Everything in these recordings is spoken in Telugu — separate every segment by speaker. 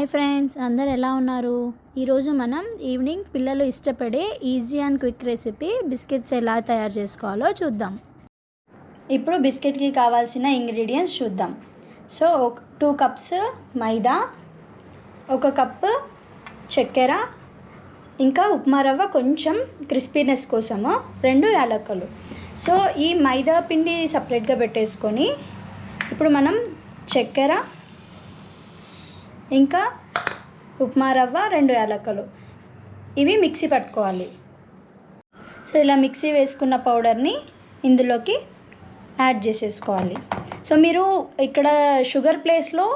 Speaker 1: హాయ్ ఫ్రెండ్స్, అందరు ఎలా ఉన్నారు? ఈరోజు మనం ఈవినింగ్ పిల్లలు ఇష్టపడే easy and quick recipe biscuits ఎలా తయారు చేసుకోవాలో చూద్దాం. ఇప్పుడు బిస్కెట్కి కావాల్సిన ఇంగ్రీడియంట్స్ చూద్దాం. సో 2 కప్స్ మైదా, 1 కప్పు చక్కెర, ఇంకా ఉప్మా రవ్వ కొంచెం క్రిస్పీనెస్ కోసము 2 యాలకులు. సో ఈ మైదా పిండి సపరేట్గా పెట్టేసుకొని ఇప్పుడు మనం చక్కెర ఇంకా ఉప్మా రవ్వ 2 యాలకులు ఇవి మిక్సీ పట్టుకోవాలి. సో ఇలా మిక్సీ వేసుకున్న పౌడర్ని ఇందులోకి యాడ్ చేసేసుకోవాలి. సో మీరు ఇక్కడ షుగర్ ప్లేస్లో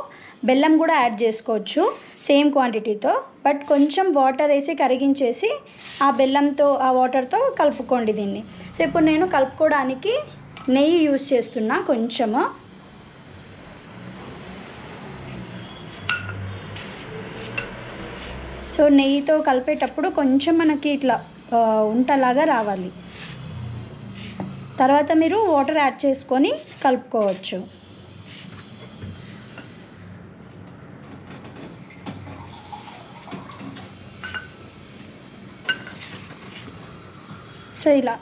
Speaker 1: బెల్లం కూడా యాడ్ చేసుకోవచ్చు సేమ్ క్వాంటిటీతో, బట్ కొంచెం వాటర్ వేసి కరిగించేసి ఆ బెల్లంతో ఆ వాటర్తో కలుపుకోండి దీన్ని. సో ఇప్పుడు నేను కలుపుకోవడానికి నెయ్యి యూస్ చేస్తున్నా కొంచెము. సో నెయ్యితో కలిపేటప్పుడు కొంచెం మనకి ఇట్లా ఉంటలాగా రావాలి. తర్వాత మీరు వాటర్ యాడ్ చేసుకొని కలుపుకోవచ్చు. సో ఇలా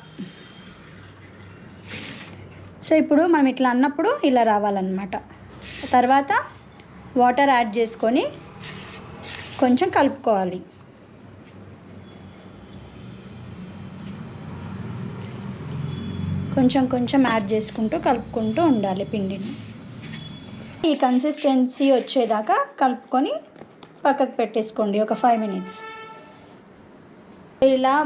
Speaker 1: ఇప్పుడు మనం ఇట్లా అన్నప్పుడు ఇలా రావాలన్నమాట. తర్వాత వాటర్ యాడ్ చేసుకొని కొంచెం కలుపుకోవాలి. కొంచెం యాడ్ చేసుకుంటూ కలుపుకుంటూ ఉండాలి పిండిని. ఈ కన్సిస్టెన్సీ వచ్చేదాకా కలుపుకొని పక్కకు పెట్టేసుకోండి ఒక 5 మినిట్స్. ఇలా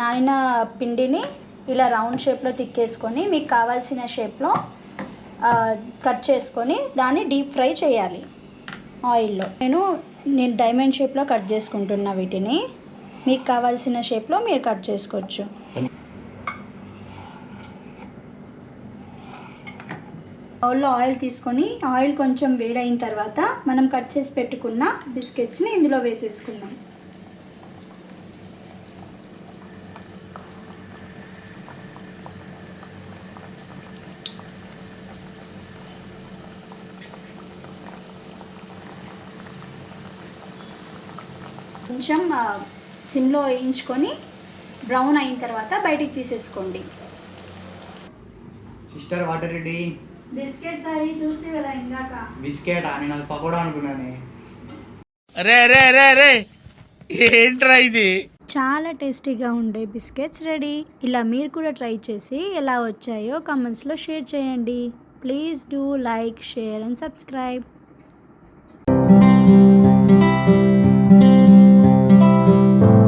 Speaker 1: నానిన పిండిని ఇలా రౌండ్ షేప్లో తిక్కేసుకొని మీకు కావాల్సిన షేప్లో కట్ చేసుకొని దాన్ని డీప్ ఫ్రై చేయాలి ఆయిల్లో. నేను డైమండ్ షేప్లో కట్ చేసుకుంటున్నా వీటిని. మీకు కావాల్సిన షేప్లో మీరు కట్ చేసుకోవచ్చు. బౌల్లో ఆయిల్ తీసుకొని ఆయిల్ కొంచెం వేడైన తర్వాత మనం కట్ చేసి పెట్టుకున్న బిస్కెట్స్ని ఇందులో వేసేసుకుందాం. కొంచెం సిమ్లో వేయించుకొని బ్రౌన్ అయిన తర్వాత బయటికి తీసేసుకోండి.
Speaker 2: Sister water ready.
Speaker 1: బిస్కెట్స్ అది చూస్తే కదా ఇందాక
Speaker 2: బిస్కెట్ నేను అది పకోడా అనుకున్నానే.
Speaker 3: ఏంట్రా ఇది?
Speaker 1: చాలా టేస్టీగా ఉండే బిస్కెట్స్ రెడీ. ఇలా మీరు కూడా ట్రై చేసి ఎలా వచ్చాయో కామెంట్స్లో షేర్ చేయండి. Please do like, share and subscribe.